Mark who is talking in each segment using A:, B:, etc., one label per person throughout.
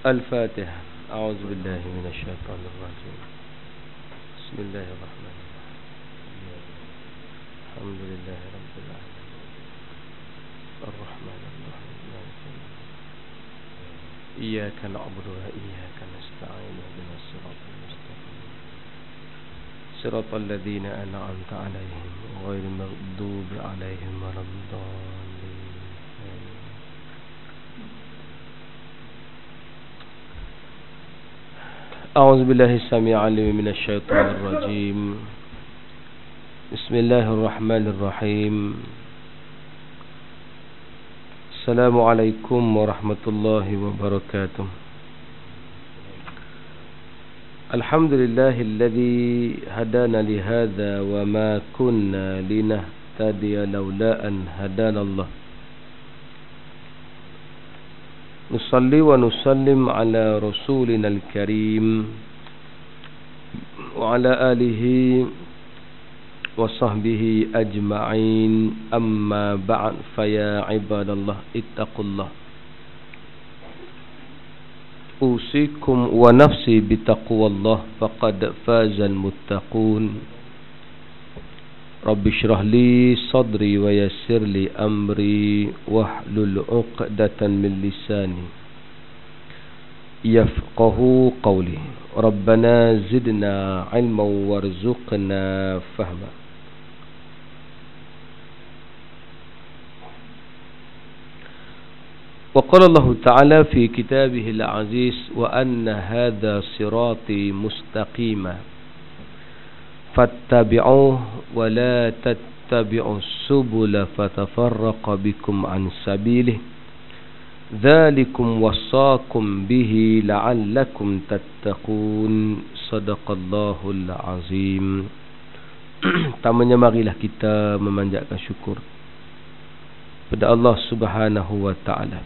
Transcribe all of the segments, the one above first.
A: الفاتحة. أعوذ بالله من الشيطان الرجيم. بسم الله الرحمن الرحيم. الحمد لله رب العالمين الرحمن الرحيم مالك يوم الدين إياك نعبد وإياك نستعين اهدنا الصراط المستقيم صراط الذين أنعمت عليهم غير المغضوب عليهم ولا الضالين. أعوذ بالله السميع العليم من الشيطان الرجيم. بسم الله الرحمن الرحيم. السلام عليكم ورحمة الله وبركاته. الحمد لله الذي هدانا لهذا وما كنا لنهتدي لولا أن هدانا الله. نصلي ونسلم على رسولنا الكريم وعلى آله وصحبه أجمعين. أما بعد فيا عباد الله اتقوا الله. أوصيكم ونفسي بتقوى الله فقد فاز المتقون. رب اشرح لي صدري ويسر لي أمري واحلل عقدة من لساني يفقهوا قولي. ربنا زدنا علما وارزقنا فهما. وقال الله تعالى في كتابه العزيز وأن هذا صراطي مستقيما فاتبعوه ولا تتبعوا السبل فتفرق بكم عن سبيله ذلكم وصاكم به لعلكم تتقون. صدق الله العظيم. Pertamanya marilah kita memanjatkan syukur pada Allah Subhanahu wa taala.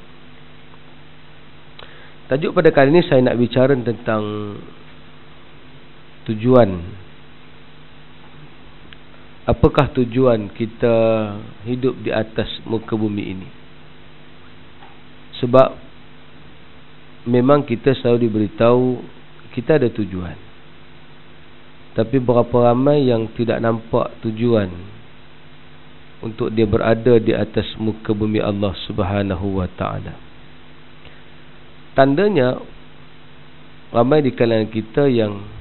A: Tajuk pada kali ini saya nak bicara tentang tujuan. Apakah tujuan kita hidup di atas muka bumi ini? Sebab memang kita selalu diberitahu kita ada tujuan. Tapi berapa ramai yang tidak nampak tujuan untuk dia berada di atas muka bumi Allah Subhanahu wa taala. Tandanya ramai di kalangan kita yang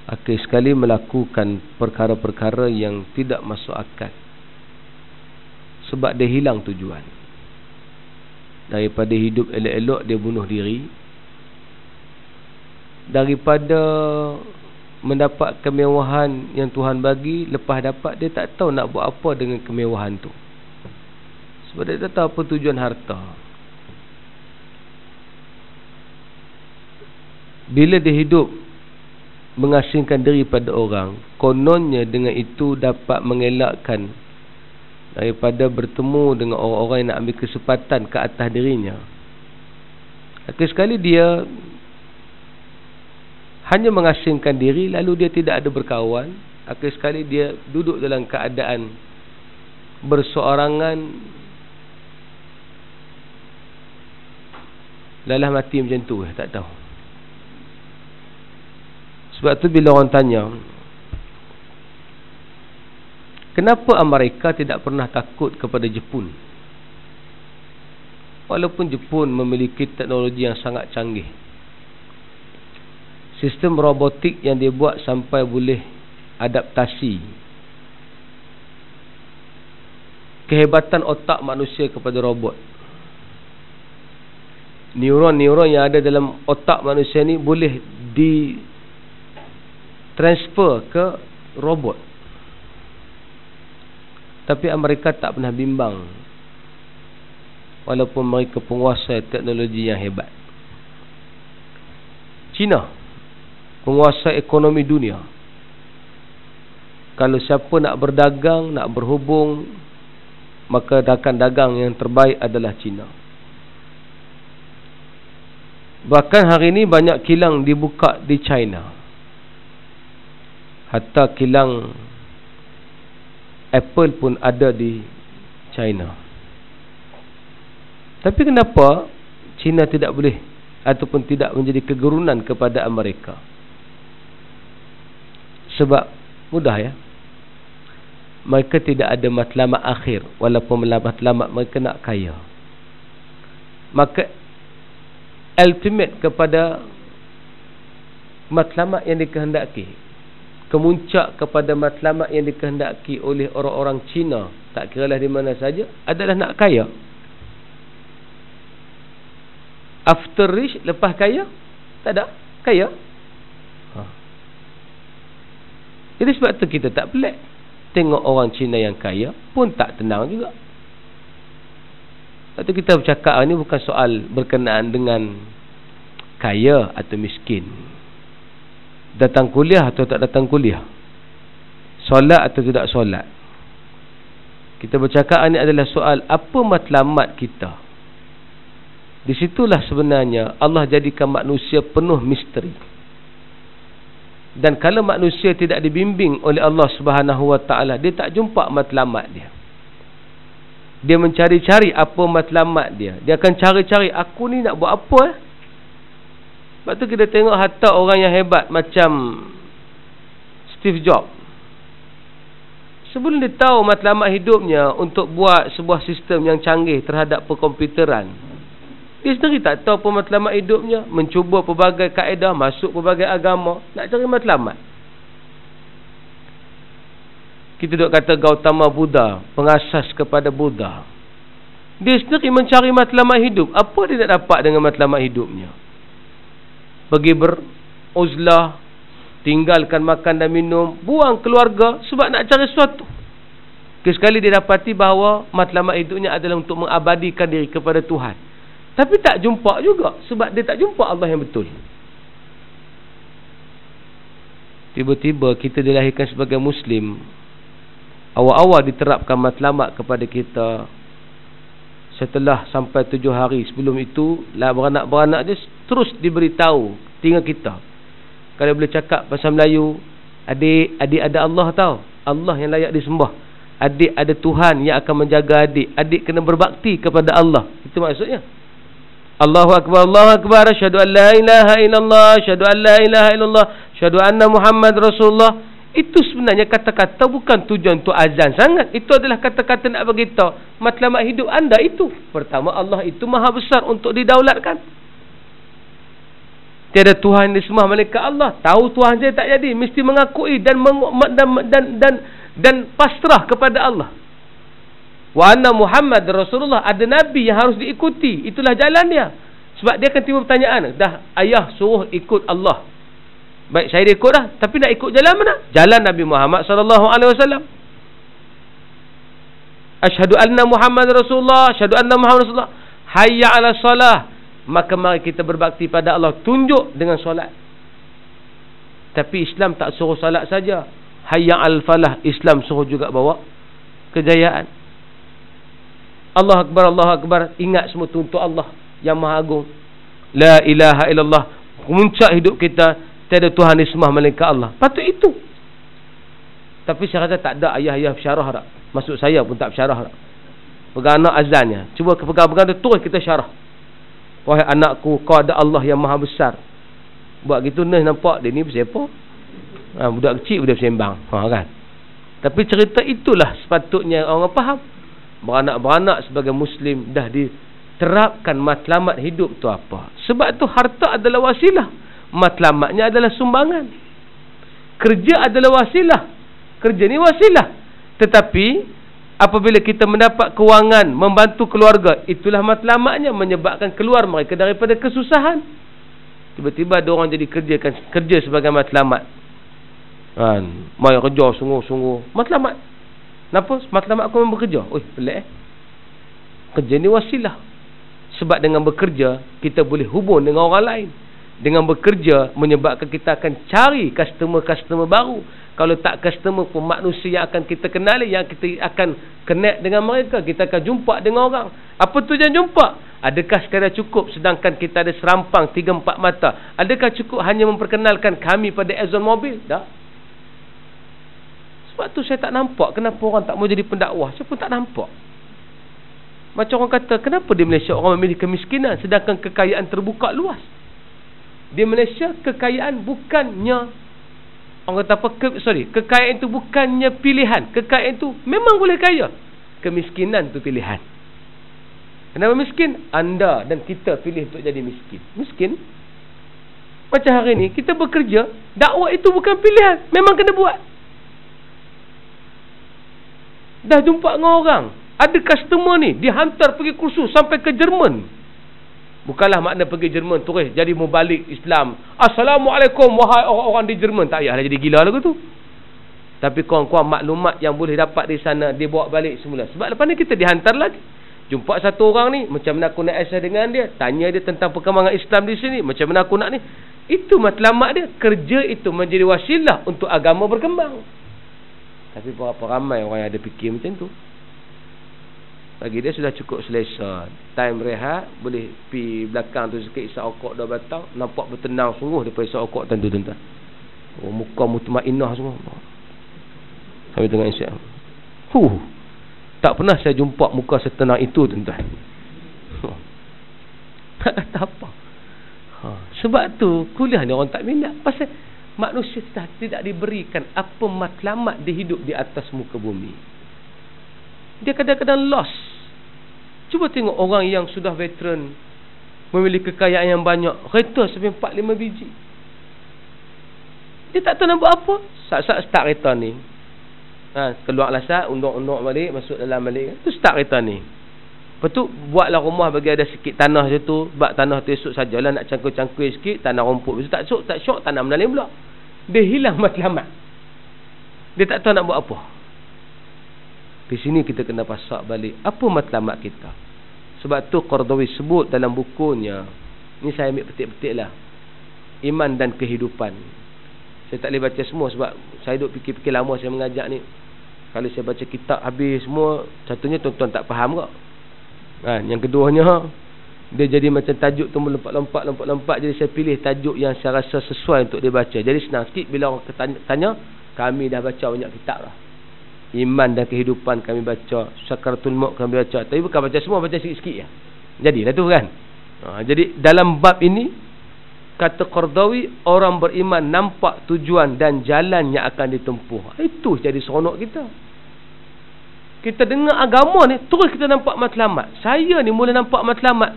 A: akhir sekali melakukan perkara-perkara yang tidak masuk akal sebab dia hilang tujuan. Daripada hidup elok-elok dia bunuh diri, daripada mendapat kemewahan yang Tuhan bagi, lepas dapat dia tak tahu nak buat apa dengan kemewahan tu sebab dia tak tahu apa tujuan harta. Bila dia hidup mengasingkan diri pada orang, kononnya dengan itu dapat mengelakkan daripada bertemu dengan orang-orang yang nak ambil kesempatan ke atas dirinya. Akhir sekali dia hanya mengasingkan diri, lalu dia tidak ada berkawan. Akhir sekali dia duduk dalam keadaan berseorangan, lalah mati macam tu, tak tahu. Sebab tu bila orang tanya, kenapa Amerika tidak pernah takut kepada Jepun? Walaupun Jepun memiliki teknologi yang sangat canggih, sistem robotik yang dia buat sampai boleh adaptasi kehebatan otak manusia kepada robot. Neuron-neuron yang ada dalam otak manusia ni boleh transfer ke robot. Tapi Amerika tak pernah bimbang, walaupun mereka penguasai teknologi yang hebat. China penguasai ekonomi dunia. Kalau siapa nak berdagang, nak berhubung, maka rakan dagang yang terbaik adalah China. Bahkan hari ini banyak kilang dibuka di China. Hatta kilang Apple pun ada di China. Tapi kenapa China tidak boleh ataupun tidak menjadi kegurunan kepada mereka. Sebab mudah ya, mereka tidak ada matlamat akhir, walaupun matlamat mereka nak kaya. Maka ultimate kepada matlamat yang dikehendaki, kemuncak kepada matlamat yang dikehendaki oleh orang-orang Cina, tak kiralah di mana saja, adalah nak kaya. After rich, lepas kaya, tak ada kaya. Jadi sebab tu kita tak pelik tengok orang Cina yang kaya pun tak tenang juga. Sebab tu kita bercakap ni bukan soal berkenaan dengan kaya atau miskin, datang kuliah atau tak datang kuliah, solat atau tidak solat. Kita bercakap ni adalah soal apa matlamat kita. Di situlah sebenarnya Allah jadikan manusia penuh misteri. Dan kalau manusia tidak dibimbing oleh Allah Subhanahu Wa Taala, dia tak jumpa matlamat dia. Dia mencari-cari apa matlamat dia. Dia akan cari-cari, aku ni nak buat apa Sebab tu kita tengok hatta orang yang hebat macam Steve Jobs, sebelum dia tahu matlamat hidupnya untuk buat sebuah sistem yang canggih terhadap perkomputeran, dia sendiri tak tahu apa matlamat hidupnya, mencuba pelbagai kaedah, masuk pelbagai agama, nak cari matlamat. Kita duk kata Gautama Buddha, pengasas kepada Buddha, dia sendiri mencari matlamat hidup. Apa dia nak dapat dengan matlamat hidupnya? Pergi beruzlah, tinggalkan makan dan minum, buang keluarga sebab nak cari sesuatu. Sekali dia dapati bahawa matlamat hidupnya adalah untuk mengabadikan diri kepada Tuhan. Tapi tak jumpa juga, sebab dia tak jumpa Allah yang betul. Tiba-tiba kita dilahirkan sebagai Muslim, awal-awal diterapkan matlamat kepada kita. Setelah sampai 7 hari sebelum itu, lah beranak-beranak dia terus diberitahu tinggal kita. Kalau boleh cakap pasal Melayu, adik ada Allah tau, Allah yang layak disembah. Adik ada Tuhan yang akan menjaga adik. Adik kena berbakti kepada Allah. Itu maksudnya. Allahu Akbar, Allahu Akbar, asyhadu an la ilaha illallah, asyhadu an la ilaha illallah, asyhadu anna Muhammad Rasulullah. Itu sebenarnya kata-kata bukan tujuan untuk azan sangat. Itu adalah kata-kata nak beritahu matlamat hidup anda itu. Pertama, Allah itu maha besar untuk didaulatkan. Tiada Tuhan disembah melainkan Allah. Tahu Tuhan saja tak jadi, mesti mengakui dan pasrah kepada Allah. Wa anna Muhammad Rasulullah, ada Nabi yang harus diikuti. Itulah jalan dia. Sebab dia akan timbul pertanyaan, dah ayah suruh ikut Allah, baik saya dia ikut dah, tapi nak ikut jalan mana? Jalan Nabi Muhammad SAW. Asyhadu anna Muhammad Rasulullah, asyhadu anna Muhammad Rasulullah, hayya ala salah. Maka mari kita berbakti pada Allah, tunjuk dengan solat. Tapi Islam tak suruh solat saja, hayya al falah, Islam suruh juga bawa kejayaan. Allah Akbar, Allah Akbar, ingat semua untuk Allah yang Maha Agung. La ilaha illallah, puncak hidup kita, tiada Tuhan disembah melainkan Allah. Patut itu. Tapi saya rasa tak ada ayah-ayah bersyarah tak. Maksud saya pun tak bersyarah tak. Pegang anak azannya, cuba pegang-pegang tu, terus kita syarah. Wahai anakku, kau ada Allah yang Maha Besar. Buat gitu ni nampak dia ni bersiapa? Budak kecil dia bersembang. Kan? Tapi cerita itulah sepatutnya orang faham. Beranak-beranak sebagai Muslim dah diterapkan matlamat hidup tu apa. Sebab tu harta adalah wasilah, matlamatnya adalah sumbangan. Kerja adalah wasilah, kerja ni wasilah. Tetapi apabila kita mendapat kewangan, membantu keluarga, itulah matlamatnya, menyebabkan keluar mereka daripada kesusahan. Tiba-tiba ada orang jadi kerja sebagai matlamat. Mai kerja sungguh-sungguh, matlamat. Kenapa? Matlamat aku memang bekerja. Pelik kerja ni wasilah. Sebab dengan bekerja, kita boleh hubung dengan orang lain. Dengan bekerja, menyebabkan kita akan cari customer-customer baru. Kalau tak customer pun, manusia yang akan kita kenali, yang kita akan connect dengan mereka. Kita akan jumpa dengan orang. Apa tujuan jumpa? Adakah sekadar cukup sedangkan kita ada serampang 3-4 mata? Adakah cukup hanya memperkenalkan kami pada Exxon Mobil? Tak. Sebab tu saya tak nampak kenapa orang tak mau jadi pendakwah. Saya pun tak nampak. Macam orang kata, kenapa di Malaysia orang memilih kemiskinan sedangkan kekayaan terbuka luas? Di Malaysia kekayaan bukannya orang kata apa? Kekayaan itu bukannya pilihan. Kekayaan itu memang boleh kaya. Kemiskinan itu pilihan. Kenapa miskin? Anda dan kita pilih untuk jadi miskin. Miskin. Macam hari ni kita bekerja, dakwah itu bukan pilihan, memang kena buat. Dah jumpa dengan orang, ada customer ni dihantar pergi kursus sampai ke Jerman. Bukanlah makna pergi Jerman terus jadi mubalik Islam. Assalamualaikum wahai orang-orang di Jerman. Tak payahlah jadi gila lagu tu. Tapi kawan-kawan, maklumat yang boleh dapat di sana dia bawa balik semula. Sebab lepas ni kita dihantar lagi. Jumpa satu orang ni, macam mana aku nak asal dengan dia, tanya dia tentang perkembangan Islam di sini, macam mana aku nak ni. Itu matlamat dia. Kerja itu menjadi wasilah untuk agama berkembang. Tapi berapa ramai orang yang ada fikir macam tu. Bagi dia sudah cukup selesa. Time rehat, boleh pergi belakang tu sikit, isap okok 2 batang. Nampak bertenang sungguh daripada isap okok tuan-tuan. Oh, muka mutmainah semua. Sampai tengah isap. Tak pernah saya jumpa muka setenang itu tuan-tuan. Tak kata apa. Sebab tu kuliah ni orang tak minat. Pasal manusia tidak diberikan apa matlamat dia hidup di atas muka bumi. Dia kadang-kadang lost. Cuba tengok orang yang sudah veteran, memiliki kekayaan yang banyak, kereta sampai 4-5 biji. Dia tak tahu nak buat apa. Saat-saat start kereta ni, keluarlah sat, unduk-unduk balik, masuk dalam balik, tu start kereta ni. Lepas tu buatlah rumah bagi ada sikit tanah situ. Bak tanah tu esok sajalah nak cangkul-cangkul sikit, tanah rumput. Lepas tu tak syok tanam dalam pula. Dia hilang matlamat. Dia tak tahu nak buat apa. Di sini kita kena pasak balik apa matlamat kita. Sebab tu Qardawi sebut dalam bukunya, ni saya ambil petik-petik lah, Iman dan Kehidupan. Saya tak boleh baca semua sebab saya duduk fikir-fikir lama saya mengajak ni. Kalau saya baca kitab habis semua, satunya tuan-tuan tak faham kak. Yang keduanya, dia jadi macam tajuk tu melompat-lompat. Jadi saya pilih tajuk yang saya rasa sesuai untuk dia baca. Jadi senang sikit bila orang tanya, kami dah baca banyak kitab lah. Iman dan Kehidupan kami baca, Sakaratul Maut kami baca. Tapi bukan baca semua, baca sikit-sikit ya. Jadilah tu kan. Jadi dalam bab ini, kata Qardawi, orang beriman nampak tujuan dan jalan yang akan ditempuh. Itu jadi seronok kita. Kita dengar agama ni, terus kita nampak matlamat. Saya ni mula nampak matlamat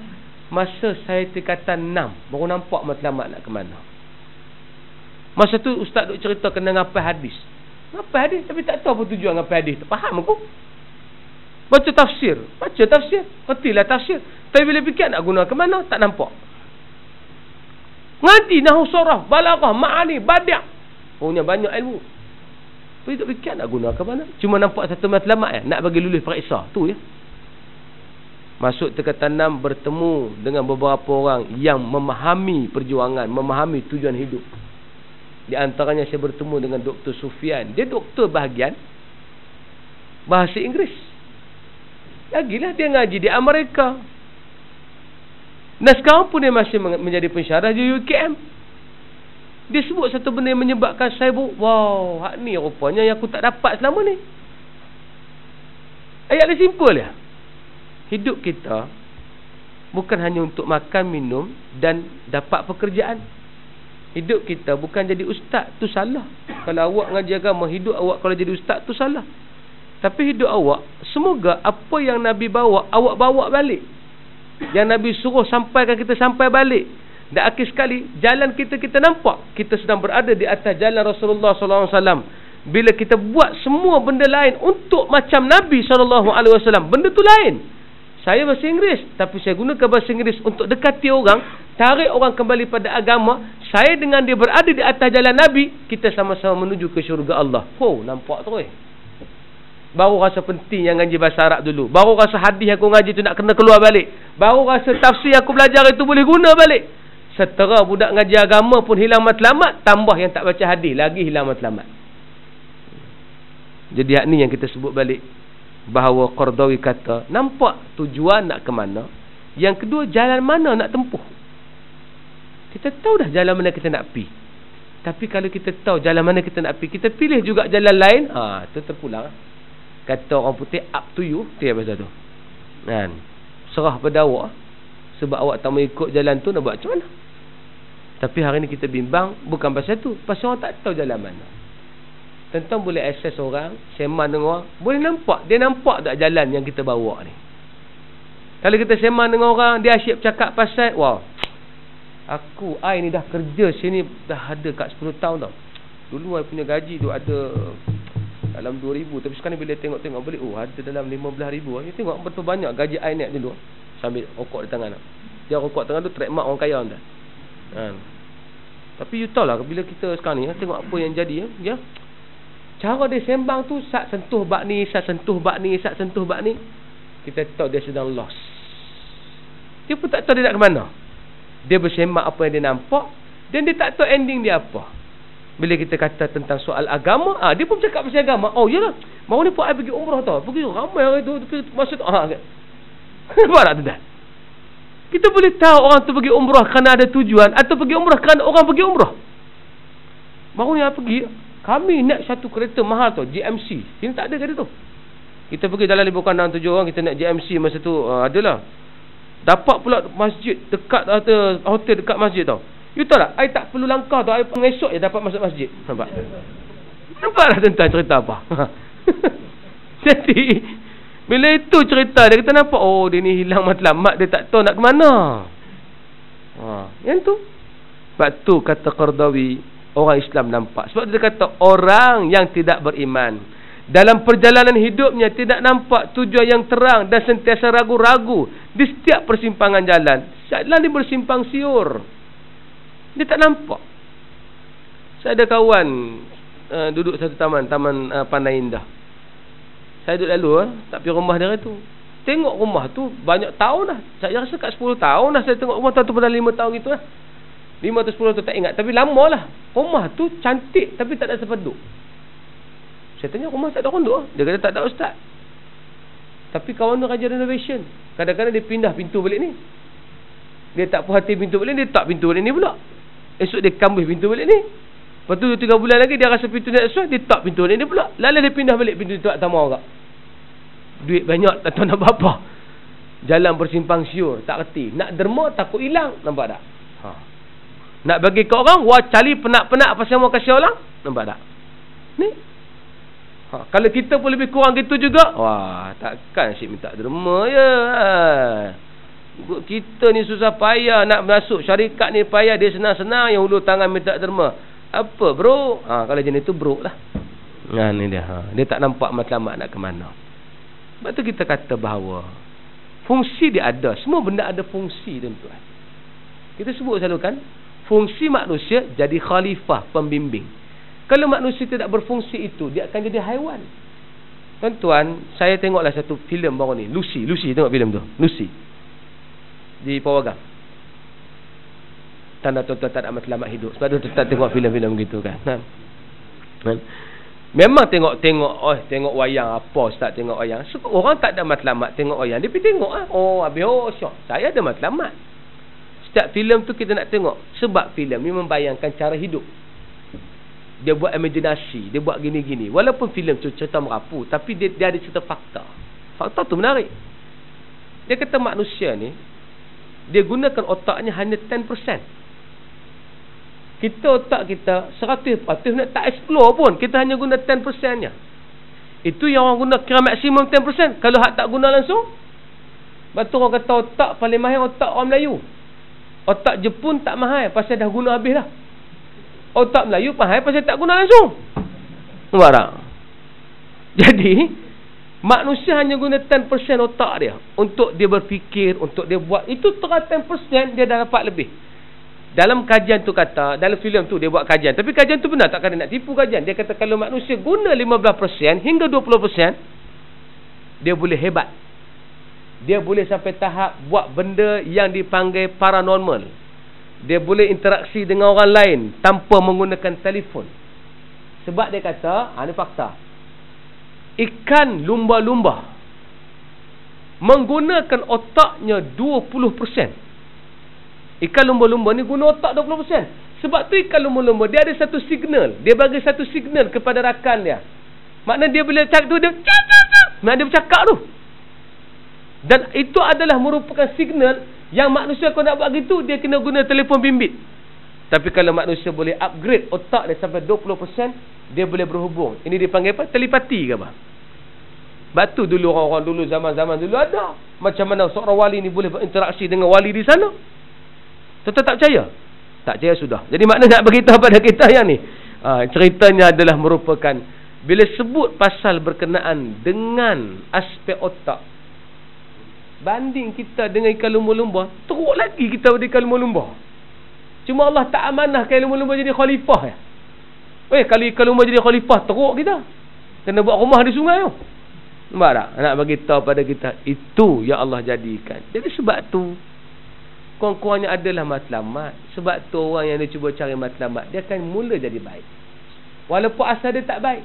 A: masa saya tingkatan 6, baru nampak matlamat nak ke mana. Masa tu ustaz duk cerita kena ngapai hadis. Ngapai hadis tapi tak tahu apa tujuan ngapai hadis tu. Faham aku? Baca tafsir, kertilah tafsir. Tapi bila fikir nak guna ke mana, tak nampak. Ngaji nahwu saraf, balaghah, ma'ani, badi'. Punya banyak ilmu. Tapi tak fikir nak guna ke mana. Cuma nampak satu matlamat nak bagi lulus periksa. Tu ya. Masuk tingkatan 6, bertemu dengan beberapa orang yang memahami perjuangan, memahami tujuan hidup. Di antaranya saya bertemu dengan Dr. Sufian. Dia doktor bahagian bahasa Inggeris. Lagilah dia ngaji di Amerika. Dan sekarang pun dia masih menjadi pensyarah di UKM. Dia sebut satu benda yang menyebabkan saya wow, hak ni rupanya yang aku tak dapat selama ni. Ayat dia simple ya. Hidup kita bukan hanya untuk makan, minum dan dapat pekerjaan. Hidup kita bukan jadi ustaz, tu salah. Kalau awak ngaji agama, hidup awak kalau jadi ustaz, tu salah. Tapi hidup awak, semoga apa yang Nabi bawa, awak bawa balik. Yang Nabi suruh sampaikan, kita sampai balik. Dan akhir sekali, jalan kita nampak. Kita sedang berada di atas jalan Rasulullah SAW. Bila kita buat semua benda lain untuk macam Nabi SAW, benda tu lain. Saya bahasa Inggeris, tapi saya gunakan bahasa Inggeris untuk dekati orang, tarik orang kembali pada agama. Saya dengan dia berada di atas jalan Nabi, kita sama-sama menuju ke syurga Allah. Nampak terus. Baru rasa penting yang ngaji bahasa Arab dulu. Baru rasa hadis aku ngaji tu nak kena keluar balik. Baru rasa tafsir aku belajar itu boleh guna balik. Setera budak ngaji agama pun hilang matlamat, tambah yang tak baca hadis lagi hilang matlamat. Jadi hak ni yang kita sebut balik, bahawa Qardawi kata nampak tujuan nak ke mana. Yang kedua, jalan mana nak tempuh. Kita tahu dah jalan mana kita nak pergi. Tapi kalau kita tahu jalan mana kita nak pergi, kita pilih juga jalan lain, tu terpulang. Kata orang putih, up to you. Dia bahasa tu kan, serah pada awak. Sebab awak tak mau ikut jalan tu, nak buat macam mana? Tapi hari ni kita bimbang bukan pasal tu, pasal orang tak tahu jalan mana. Tentang boleh akses orang, sembang dengan orang, boleh nampak, dia nampak tak jalan yang kita bawa ni. Kalau kita sembang dengan orang, dia asyik bercakap pasal, wah, aku, I ni dah kerja sini dah ada kat 10 tahun tau. Dulu I punya gaji tu ada dalam 2,000, tapi sekarang bila tengok-tengok balik, oh ada dalam 15,000. Dia tengok betul banyak gaji I naik dulu. Sambil rokok di tangan. Dia rokok tangan tu trademark orang kaya dah. Tapi you tahu lah, bila kita sekarang ni tengok apa yang jadi, ya, cara dia sembang tu, sat sentuh bak ni, sat sentuh bak ni, sat sentuh bak ni, kita tahu dia sedang lost. Dia pun tak tahu dia nak ke mana. Dia bersembang apa yang dia nampak, dan dia tak tahu ending dia apa. Bila kita kata tentang soal agama, dia pun bercakap pasal agama. Oh yalah, mau ni pun I pergi umrah tau. Pergi ramai orang tu maksud nampak tak tuan? Kita boleh tahu orang tu pergi umrah kerana ada tujuan, atau pergi umrah kerana orang pergi umrah. Baru ni I pergi, kami naik satu kereta mahal tu, GMC. Sini tak ada kereta tu. Kita pergi dalam 5 kandang 7 orang, kita naik GMC masa tu, adalah. Dapat pula masjid dekat, hotel dekat masjid tau. You tahu tak, I tak perlu langkah tu, I esok je dapat masuk masjid. Nampak? Nampaklah tentang cerita apa. Jadi bila itu cerita dia, kita nampak, oh dia ni hilang matlamat, dia tak tahu nak ke mana. Yang tu. Sebab tu kata Qardawi, orang Islam nampak. Sebab dia kata orang yang tidak beriman dalam perjalanan hidupnya tidak nampak tujuan yang terang dan sentiasa ragu-ragu di setiap persimpangan jalan. Jalan dia bersimpang siur. Dia tak nampak. Saya ada kawan duduk satu taman Panai Indah. Saya duduk lalu tak pergi rumah dia tu. Tengok rumah tu banyak tahun dah. Saya rasa kat 10 tahun dah saya tengok rumah tu pada 5 tahun gitu lah. 5 atau 10 tu tak ingat, tapi lama lah. Rumah tu cantik tapi tak ada siapa duduk. Saya tanya rumah tak ada orang duduk. Dia kata tak ada ustaz. Tapi kawan tu kerja renovation. Kadang-kadang dia pindah pintu balik ni. Dia tak puas hati pintu balik ni, dia tak pintu balik ni pula. Esok dia kambih pintu balik ni. Lepas tu 3 bulan lagi dia rasa pintu ni tak sesuai, dia tak pintu balik ni pula. Lalu dia pindah balik pintu tu tak tahu orang. Duit banyak tak tahu nak buat apa. Jalan bersimpang siur, tak reti. Nak derma takut hilang, nampak tak? Nak bagi ke orang, wah cari penak-penak pasal mau kasih orang, nampak tak? Ni. Kalau kita pun lebih kurang gitu juga, wah takkan asyik minta derma je. Kita ni susah payah nak masuk syarikat ni payah, dia senang-senang yang hulu tangan minta derma. Apa bro? Kalau jenis tu bro lah. Ni dia. Dia tak nampak matlamat nak ke mana. Sebab tu kita kata bahawa fungsi dia ada. Semua benda ada fungsi tuan-tuan. Kita sebut selalu kan, fungsi manusia jadi khalifah, pembimbing. Kalau manusia tidak berfungsi itu, dia akan jadi haiwan. Tuan-tuan, saya tengoklah satu filem baru ni, Lucy tengok filem tu, Lucy. Di Pawagam. Tanda tuan-tuan tak ada matlamat hidup. Sebab tu tak tengok filem-filem gitu kan. Memang tengok wayang apa, ustaz tengok wayang. Orang tak ada matlamat tengok wayang, dia pergi tengok habis syok. Saya ada matlamat. Setiap filem tu kita nak tengok sebab filem ni membayangkan cara hidup. Dia buat imaginasi, dia buat gini-gini. Walaupun filem tu cerita merapu, tapi dia ada cerita fakta. Fakta tu menarik. Dia kata manusia ni, dia gunakan otaknya hanya 10%. Kita otak kita 100% nak tak explore pun, kita hanya guna 10%-nya. Itu yang orang guna kira maksimum 10%. Kalau hak tak guna langsung, betul orang kata otak paling mahal otak orang Melayu. Otak Jepun tak mahal pasal dah guna habis dah. Otak Melayu mahal pasal tak guna langsung. Nampak tak? Jadi manusia hanya guna 10% otak dia untuk dia berfikir, untuk dia buat. Itu terang 10% dia dah dapat lebih. Dalam kajian tu kata, dalam filem tu dia buat kajian. Tapi kajian tu benar, tak kena nak tipu kajian. Dia kata kalau manusia guna 15% hingga 20%, dia boleh hebat. Dia boleh sampai tahap buat benda yang dipanggil paranormal. Dia boleh interaksi dengan orang lain tanpa menggunakan telefon. Sebab dia kata, ini fakta. Ikan lumba-lumba menggunakan otaknya 20%. Ikan lumba-lumba ni guna otak 20%. Sebab tu ikan lumba-lumba dia ada satu signal. Dia bagi satu signal kepada rakan dia. Maknanya dia bila cakap tu, dia maknanya dia bercakap tu. Dan itu adalah merupakan signal yang manusia kalau nak buat gitu, dia kena guna telefon bimbit. Tapi kalau manusia boleh upgrade otak dia sampai 20%, dia boleh berhubung. Ini dipanggil apa? Telepati ke apa? Batu dulu orang-orang dulu, zaman-zaman dulu ada. Macam mana seorang wali ni boleh berinteraksi dengan wali di sana? Tetap tak percaya? Tak percaya sudah. Jadi makna nak beritahu pada kita yang ni, ceritanya adalah merupakan bila sebut pasal berkenaan dengan aspek otak, banding kita dengan ikan lumba-lumba, teruk lagi kita pada ikan lumba-lumba. Cuma Allah tak amanah ikan lumba-lumba jadi khalifah ya. Kalau ikan lumba jadi khalifah, teruk kita. Kena buat rumah di sungai tu. Nampak tak? Nak bagi tahu pada kita, itu yang Allah jadikan. Jadi sebab tu kurang-kurangnya adalah matlamat. Sebab tu orang yang dia cuba cari matlamat, dia akan mula jadi baik. Walaupun asal dia tak baik.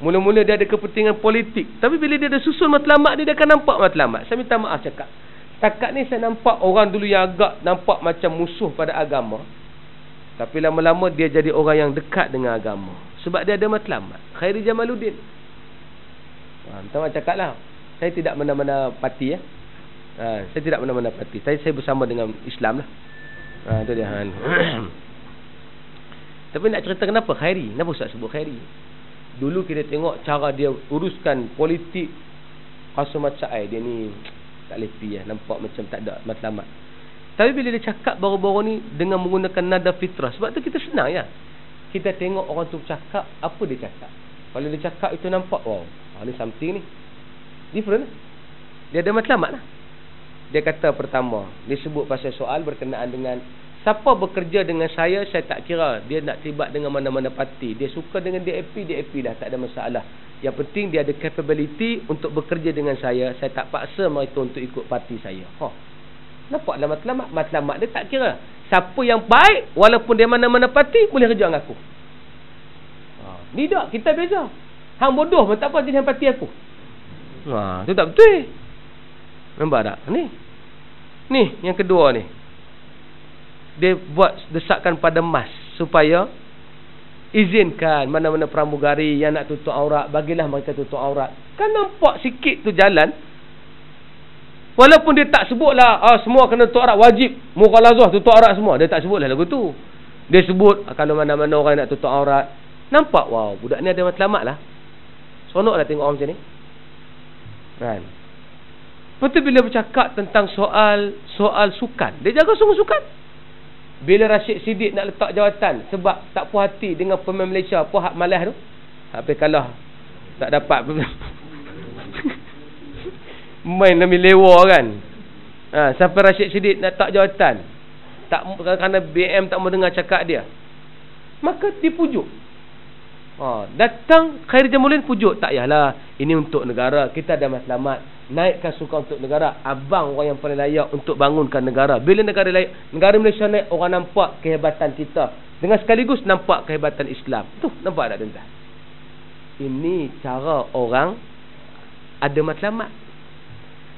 A: Mula-mula dia ada kepentingan politik, tapi bila dia ada susun matlamat dia akan nampak matlamat. Saya minta maaf cakap, setakat ni saya nampak orang dulu yang agak nampak macam musuh pada agama, tapi lama-lama dia jadi orang yang dekat dengan agama. Sebab dia ada matlamat. Khairi Jamaluddin, minta maaf cakap lah, saya tidak mana-mana parti ya. Saya tidak mana-mana parti. Saya bersama dengan Islam lah. Itu dia. Tapi nak cerita kenapa Khairi? Kenapa Ustaz sebut Khairi? Dulu kita tengok cara dia uruskan politik, rasa macam dia ni tak lepi lah, nampak macam tak ada matlamat. Tapi bila dia cakap baru-baru ni dengan menggunakan nada fitrah, sebab tu kita senang ya. Kita tengok orang tu cakap, apa dia cakap. Kalau dia cakap itu nampak, wow, ni something ni different lah. Dia ada matlamat lah. Dia kata pertama, dia sebut pasal soal berkenaan dengan siapa bekerja dengan saya tak kira dia nak terlibat dengan mana-mana parti. Dia suka dengan DAP lah, tak ada masalah. Yang penting dia ada capability untuk bekerja dengan saya tak paksa mereka untuk ikut parti saya. Nampaklah matlamat. Matlamat dia tak kira siapa yang baik, walaupun dia mana-mana parti, boleh kerja dengan aku. Ni tak, kita beza. Hang bodoh pun tak apa jadi parti aku. Tu tak betul. Nampak tak? Ni yang kedua ni, dia buat desakan pada MAS supaya izinkan mana-mana pramugari yang nak tutup aurat, bagilah mereka tutup aurat. Kan nampak sikit tu jalan. Walaupun dia tak sebutlah semua kena tutup aurat, wajib mughalazah tutup aurat semua. Dia tak sebutlah lagu tu. Dia sebut kalau mana-mana orang nak tutup aurat. Nampak, wow, budak ni ada matlamat lah. Seronoklah tengok orang macam ni. Kan? Lepas tu bila bercakap tentang soal sukan, dia jaga semua sukan. Bila Rashid Siddiq nak letak jawatan sebab tak puas hati dengan pemain Malaysia, puas hak malas tu, habis kalah, tak dapat main demi lewa kan. Sampai Rashid Siddiq nak letak jawatan, tak, kerana BM tak mau dengar cakap dia, maka dipujuk. Datang Khairi Jamaluddin pujuk, tak yalah, ini untuk negara, kita ada matlamat, naikkan sukan untuk negara. Abang orang yang paling layak untuk bangunkan negara. Bila negara Malaysia naik, orang nampak kehebatan kita, dengan sekaligus nampak kehebatan Islam. Tu nampak tak tuan-tuan? Ini cara orang ada matlamat.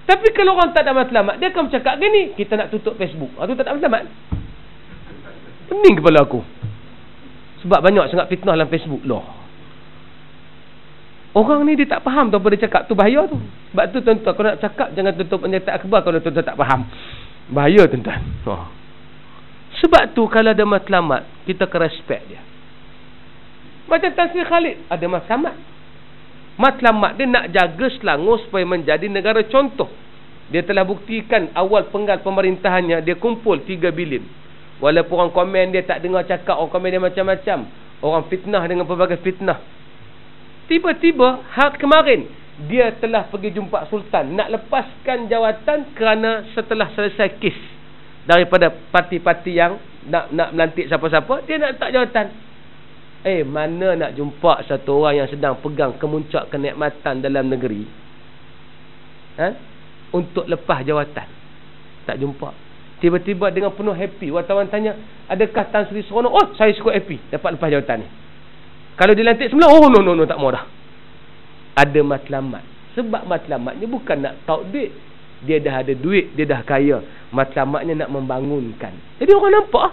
A: Tapi kalau orang tak ada matlamat, dia akan bercakap gini, kita nak tutup Facebook. Tu tak ada matlamat. Pening kepala aku. Sebab banyak sangat fitnah dalam Facebook loh. Orang ni dia tak faham tu apa dia cakap, tu bahaya tu. Sebab tu tuan-tuan, kalau nak cakap jangan tutup penyataan akhbar kalau tuan-tuan tak faham. Bahaya tuan-tuan. Sebab tu kalau ada matlamat, kita kena respect dia. Macam Tan Sri Khalid ada matlamat. Matlamat dia nak jaga Selangor supaya menjadi negara contoh. Dia telah buktikan awal penggal pemerintahannya dia kumpul 3 bilion. Walaupun orang komen dia tak dengar cakap, orang komen dia macam-macam, orang fitnah dengan pelbagai fitnah. Tiba-tiba hari kemarin dia telah pergi jumpa Sultan nak lepaskan jawatan kerana setelah selesai kes daripada parti-parti yang nak melantik siapa-siapa, dia nak letak jawatan. Mana nak jumpa satu orang yang sedang pegang kemuncak kenikmatan dalam negeri untuk lepas jawatan. Tak jumpa. Tiba-tiba dengan penuh happy, wartawan tanya, adakah Tan Sri seronok? Saya cukup happy dapat lepas jawatan ni. Kalau dilantik semula, no, tak mau dah. Ada matlamat. Sebab matlamatnya bukan nak tahu duit. Dia dah ada duit, dia dah kaya. Matlamatnya nak membangunkan. Jadi orang nampak,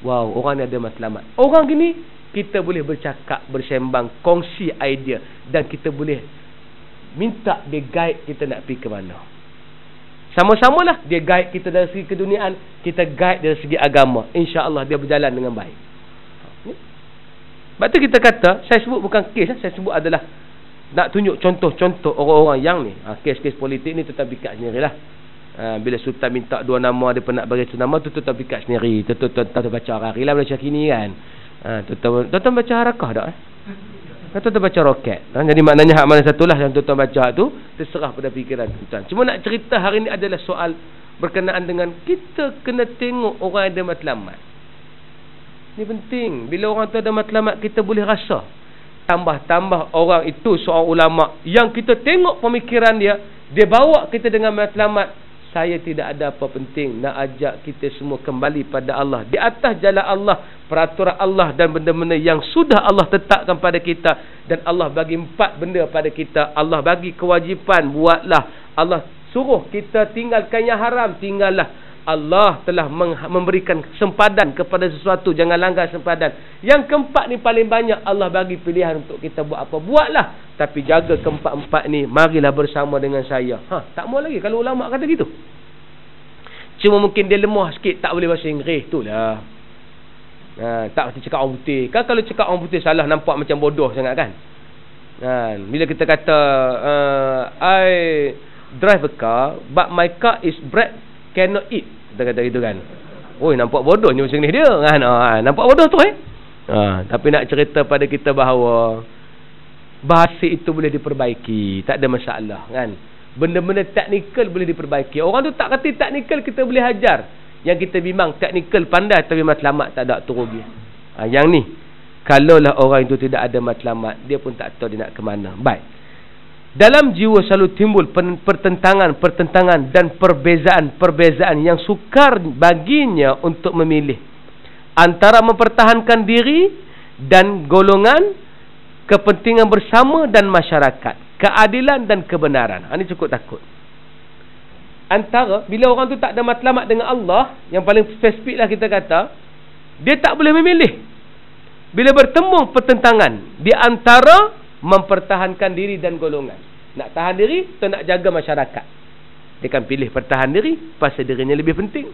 A: wow, orang ni ada matlamat. Orang gini, kita boleh bercakap, bersembang, kongsi idea, dan kita boleh minta dia guide kita nak pergi ke mana. Sama-samalah dia guide kita dari segi keduniaan, kita guide dari segi agama. InsyaAllah dia berjalan dengan baik. Sebab tu kita kata, saya sebut bukan kes, saya sebut adalah nak tunjuk contoh-contoh orang-orang yang ni. Kes-kes politik ni tuan pikat sendirilah. Bila Sultan minta 2 nama, dia pernah bagi 1 nama, tuan pikat sendiri. Tuan baca hari lah Malaysia kini kan. Tuan baca harakah tak? Tuan baca roket. Jadi maknanya hak mana satulah yang tuan baca tu, terserah pada fikiran tuan. Cuma nak cerita hari ni adalah soal berkenaan dengan kita kena tengok orang yang ada matlamat. Ini penting. Bila orang tu ada matlamat, kita boleh rasa. Tambah-tambah orang itu seorang ulama yang kita tengok pemikiran dia, dia bawa kita dengan matlamat. Saya tidak ada apa penting nak ajak kita semua kembali pada Allah. Di atas jalan Allah, peraturan Allah dan benda-benda yang sudah Allah tetapkan pada kita. Dan Allah bagi 4 benda pada kita. Allah bagi kewajipan, buatlah. Allah suruh kita tinggalkan yang haram, tinggallah. Allah telah memberikan sempadan kepada sesuatu, jangan langgar sempadan. Yang keempat ni paling banyak, Allah bagi pilihan untuk kita buat apa, buatlah. Tapi jaga keempat-empat ni, marilah bersama dengan saya. Tak mau lagi kalau ulama kata gitu. Cuma mungkin dia lemah sikit, tak boleh bahasa Inggeris tu lah. Tak mesti cakap orang putih. Kan kalau cakap orang putih salah, nampak macam bodoh sangat kan. Bila kita kata I drive a car but my car is bread cannot eat, kita kata gitu kan. Oi, nampak bodohnya macam ni dia kan. Nampak bodoh tu tapi nak cerita pada kita bahawa bahasa itu boleh diperbaiki, tak ada masalah kan. Benda-benda teknikal boleh diperbaiki. Orang tu tak kata teknikal kita boleh hajar. Yang kita bimbang teknikal pandai tapi matlamat tak ada, tu rugi. Yang ni kalaulah orang itu tidak ada matlamat, dia pun tak tahu dia nak ke mana. Baik. Dalam jiwa selalu timbul pertentangan dan perbezaan yang sukar baginya untuk memilih antara mempertahankan diri dan golongan, kepentingan bersama dan masyarakat, keadilan dan kebenaran. Ini cukup takut. Antara, bila orang tu tak ada matlamat dengan Allah, yang paling spesifik lah kita kata, dia tak boleh memilih. Bila bertemu pertentangan di antara mempertahankan diri dan golongan. Nak tahan diri atau nak jaga masyarakat. Dia akan pilih pertahan diri, pasal dirinya lebih penting.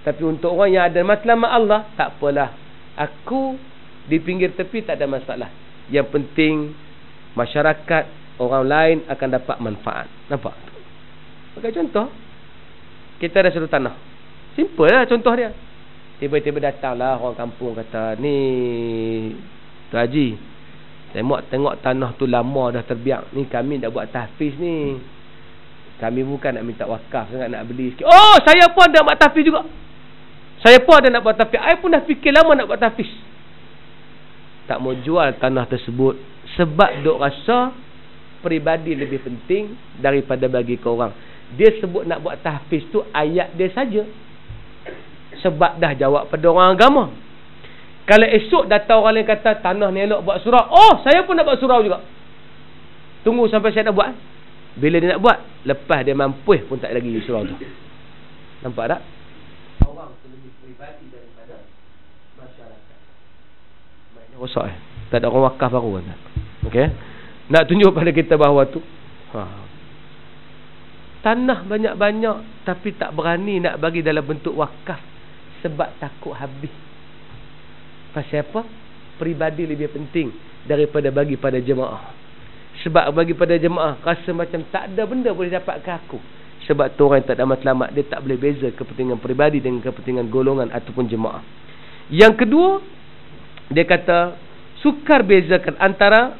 A: Tapi untuk orang yang ada matlamat Allah, tak apalah. Aku di pinggir tepi tak ada masalah. Yang penting masyarakat, orang lain akan dapat manfaat. Nampak? Pakai contoh. Kita ada satu tanah. Simple lah contoh dia. Tiba-tiba datanglah orang kampung kata, ni Tuan Haji, tengok tanah tu lama dah terbiak. Ni kami dah buat tahfiz ni. Kami bukan nak minta wakaf sangat, nak beli sikit. Oh, saya pun dah buat tahfiz juga. Saya pun ada nak buat tahfiz. Saya pun dah fikir lama nak buat tahfiz. Tak mau jual tanah tersebut sebab duk rasa peribadi lebih penting daripada bagi ke orang. Dia sebut nak buat tahfiz tu ayat dia saja. Sebab dah jawab pada orang agama. Kalau esok datang orang lain kata tanah ni elok buat surau, oh saya pun nak buat surau juga. Tunggu sampai saya nak buat. Bila dia nak buat, lepas dia mampu pun tak lagi surau tu. Nampak tak? Orang tu lebih peribadi daripada masyarakat. Maknanya rosak tak ada orang wakaf baru kan. Okey. Nak tunjuk pada kita bahawa tu tanah banyak-banyak tapi tak berani nak bagi dalam bentuk wakaf sebab takut habis. Pasal apa? Peribadi lebih penting daripada bagi pada jemaah. Sebab bagi pada jemaah rasa macam tak ada benda boleh dapat ke aku. Sebab tu orang yang tak ada matlamat, dia tak boleh beza kepentingan peribadi dengan kepentingan golongan ataupun jemaah. Yang kedua, dia kata sukar bezakan antara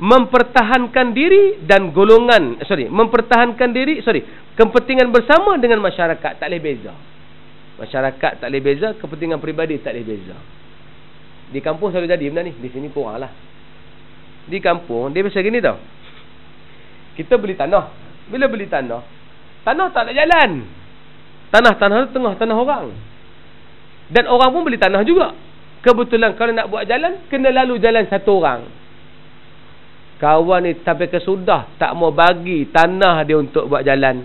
A: mempertahankan diri dan golongan, kepentingan bersama dengan masyarakat. Tak boleh beza. Masyarakat tak boleh beza, kepentingan peribadi tak boleh beza. Di kampung selalu jadi benda ni. Di sini kurang lah. Di kampung dia biasa gini tau. Kita beli tanah. Bila beli tanah tak ada jalan. Tanah tu tengah tanah orang. Dan orang pun beli tanah juga. Kebetulan kalau nak buat jalan, kena lalu jalan satu orang. Kawan ni sampai kesudah tak mau bagi tanah dia untuk buat jalan.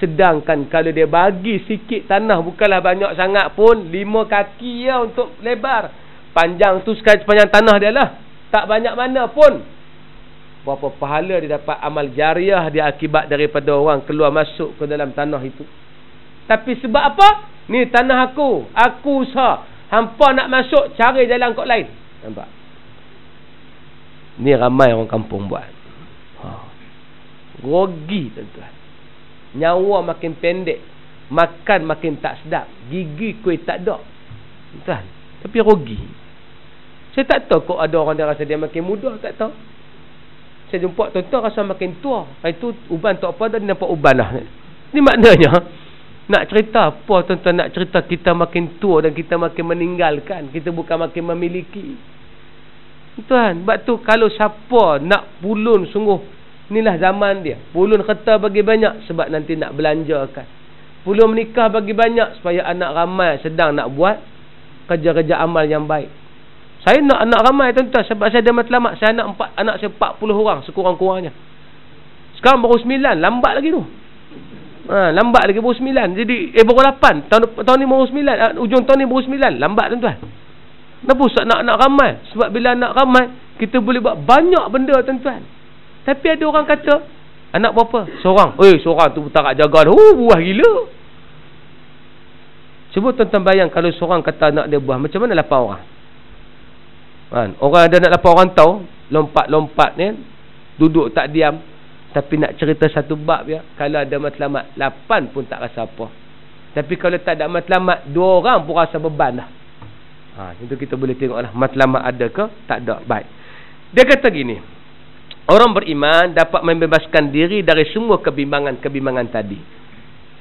A: Sedangkan kalau dia bagi sikit tanah, bukanlah banyak sangat pun, 5 kaki ya untuk lebar. Panjang tu sepanjang tanah dia lah. Tak banyak mana pun. berapa pahala dia dapat, amal jariah dia akibat daripada orang keluar masuk ke dalam tanah itu. Tapi sebab apa? Ni tanah aku usaha. Hampa nak masuk, cari jalan kot lain. Nampak? Ni ramai orang kampung buat. Grogi tuan-tuan. Nyawa makin pendek, makan makin tak sedap, gigi kuih tak ada. Tuan, tapi rugi. Saya tak tahu kok ada orang dia rasa dia makin muda, tak tahu. Saya jumpa tuan-tuan rasa makin tua. Itu uban tak apa dah, dia nampak uban dah. Ni maknanya nak cerita apa tuan-tuan? Nak cerita kita makin tua dan kita makin meninggalkan, kita bukan makin memiliki. Tuan, sebab tu kalau siapa nak pulun sungguh, inilah zaman dia. Pulun kereta bagi banyak sebab nanti nak belanjakan. Pulun menikah bagi banyak supaya anak ramai sedang nak buat kerja-kerja amal yang baik. Saya nak anak ramai tuan-tuan sebab saya ada matlamat. Saya anak saya 40 orang sekurang-kurangnya. Sekarang baru 9, lambat lagi tu. Lambat lagi baru 9. Jadi baru 8. Tahun ni baru 9. Ujung tahun ni baru 9. Lambat tuan-tuan. Kenapa usah nak anak ramai? Sebab bila anak ramai, kita boleh buat banyak benda tuan-tuan. Tapi ada orang kata, anak berapa? Seorang. Seorang tu tak jaga dah. Buah gila. Cuba tuan-tuan bayang kalau seorang kata anak dia buah, macam mana 8 orang? Orang ada nak 8 orang tahu, lompat-lompat ni, duduk tak diam. Tapi nak cerita satu bab ya, kalau ada matlamat 8 pun tak rasa apa. Tapi kalau tak ada matlamat 2 orang pun rasa beban dah. Itu kita boleh tengoklah matlamat ada ke tak ada. Baik. Dia kata gini, orang beriman dapat membebaskan diri dari semua kebimbangan-kebimbangan tadi.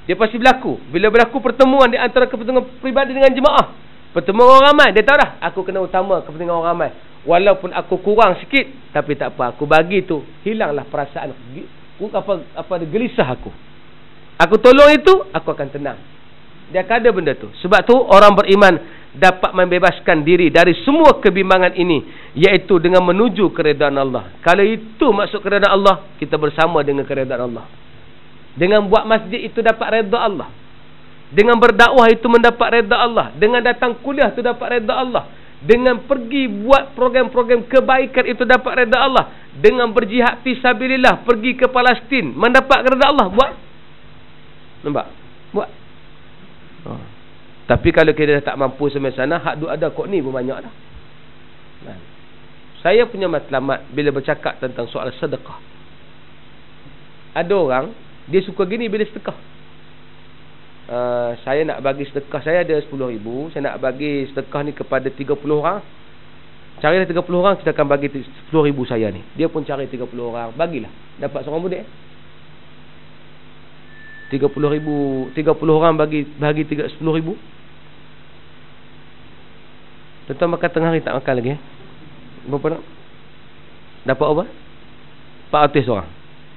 A: Dia pasti berlaku. Bila berlaku pertemuan di antara kepentingan peribadi dengan jemaah, pertemuan orang ramai, dia tahu dah aku kena utama kepentingan orang ramai. Walaupun aku kurang sikit, tapi tak apa, aku bagi tu, hilanglah perasaan gelisah aku. Aku tolong itu, aku akan tenang. Dia akan ada benda tu. Sebab tu orang beriman dapat membebaskan diri dari semua kebimbangan ini, iaitu dengan menuju keredaan Allah. Kalau itu maksud keredaan Allah, kita bersama dengan keredaan Allah. Dengan buat masjid itu dapat redha Allah. Dengan berdakwah itu mendapat redha Allah. Dengan datang kuliah itu dapat redha Allah. Dengan pergi buat program-program kebaikan itu dapat redha Allah. Dengan berjihad fi sabilillah, pergi ke Palestin, mendapat redha Allah. Buat. Nampak? Buat. Tapi kalau kita dah tak mampu sampai sana, hak duit ada kok ni pun banyak dah. Saya punya matlamat bila bercakap tentang soal sedekah. Ada orang, dia suka gini bila sedekah. Saya nak bagi sedekah, saya ada 10,000, saya nak bagi sedekah ni kepada 30 orang. Carilah 30 orang, kita akan bagi 10,000 saya ni. Dia pun cari 30 orang, bagilah. Dapat seorang budak 30,000, 30 orang bagi 10,000. Tuan-tuan makan tengah hari tak makan lagi berapa nak? Dapat apa? 400 orang.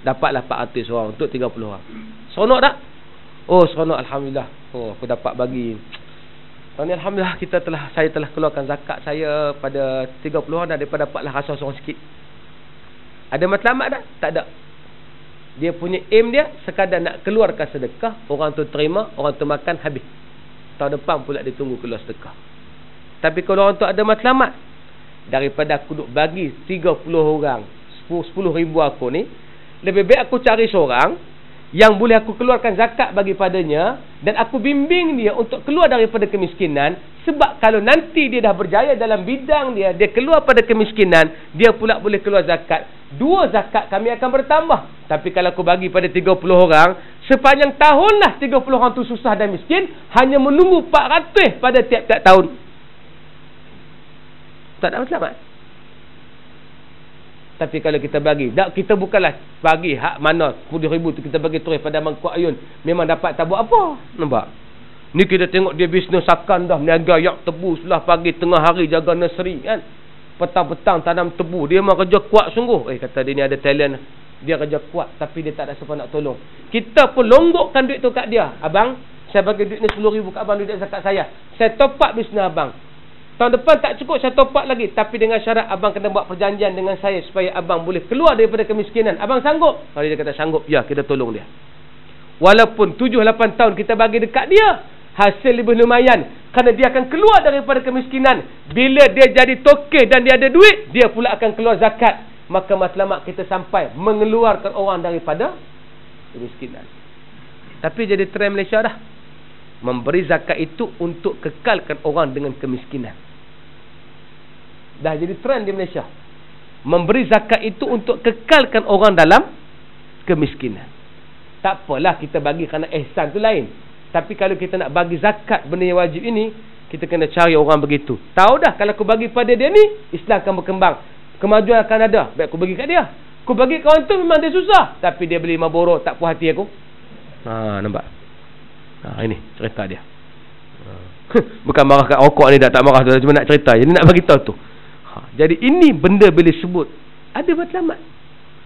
A: Dapatlah 400 orang untuk 30 orang. Seronok tak? Seronok, alhamdulillah. Aku dapat bagi. Tahun ni alhamdulillah saya telah keluarkan zakat saya pada 30 orang dan daripada dapatlah rasa seorang sikit. Ada matlamat tak? Tak ada. Dia punya aim dia sekadar nak keluarkan sedekah, orang tu terima, orang tu makan, habis. Tahun depan pula dia tunggu keluar sedekah. Tapi kalau orang tu ada matlamat, daripada aku duk bagi 30 orang 10,000 aku ni, lebih baik aku cari seorang yang boleh aku keluarkan zakat bagi padanya, dan aku bimbing dia untuk keluar daripada kemiskinan. Sebab kalau nanti dia dah berjaya dalam bidang dia, dia keluar pada kemiskinan, dia pula boleh keluar zakat. 2 zakat kami akan bertambah. Tapi kalau aku bagi pada 30 orang, sepanjang tahunlah 30 orang tu susah dan miskin, hanya menunggu 400 pada tiap-tiap tahun. Tak ada matlamat. Tapi kalau kita bagi, kita bukanlah bagi hak mana 10,000 tu kita bagi terus pada mangkuk ayun, memang dapat tak buat apa. Nampak? Ni kita tengok dia bisnes akan dah, niaga yak tebu setelah pagi tengah hari jaga nursery kan. Petang-petang tanam tebu. Dia memang kerja kuat sungguh. Kata dia ni ada talent. Dia kerja kuat tapi dia tak ada siapa nak tolong. Kita pun longgokkan duit tu kat dia. Abang, saya bagi duit ni 10,000 kat abang, duit zakat saya. Saya top up bisnes abang. Tahun depan tak cukup, saya top up lagi. Tapi dengan syarat abang kena buat perjanjian dengan saya supaya abang boleh keluar daripada kemiskinan. Abang sanggup? Kalau dia kata sanggup, ya kita tolong dia. Walaupun 7-8 tahun kita bagi dekat dia, hasil lebih lumayan. Kerana dia akan keluar daripada kemiskinan. Bila dia jadi tokeh dan dia ada duit, dia pula akan keluar zakat. maka matlamat kita sampai mengeluarkan orang daripada kemiskinan. Tapi jadi trend Malaysia dah. Memberi zakat itu untuk kekalkan orang dengan kemiskinan. Dah jadi trend di Malaysia. Memberi zakat itu untuk kekalkan orang dalam kemiskinan. Tak apalah kita bagi kerana ihsan tu lain. Tapi kalau kita nak bagi zakat benda yang wajib ini, kita kena cari orang begitu. Tahu dah kalau aku bagi pada dia ni, Islam akan berkembang. Kemajuan akan ada. Baik aku bagi kat dia. Aku bagi kawan tu memang dia susah. Tapi dia beli Marlboro, tak puas hati aku. Nampak? Ini cerita dia. Bukan marah kat rokok ni, tak marah tu. Cuma nak cerita. Jadi nak bagi tahu tu. Jadi ini benda bila sebut ada matlamat.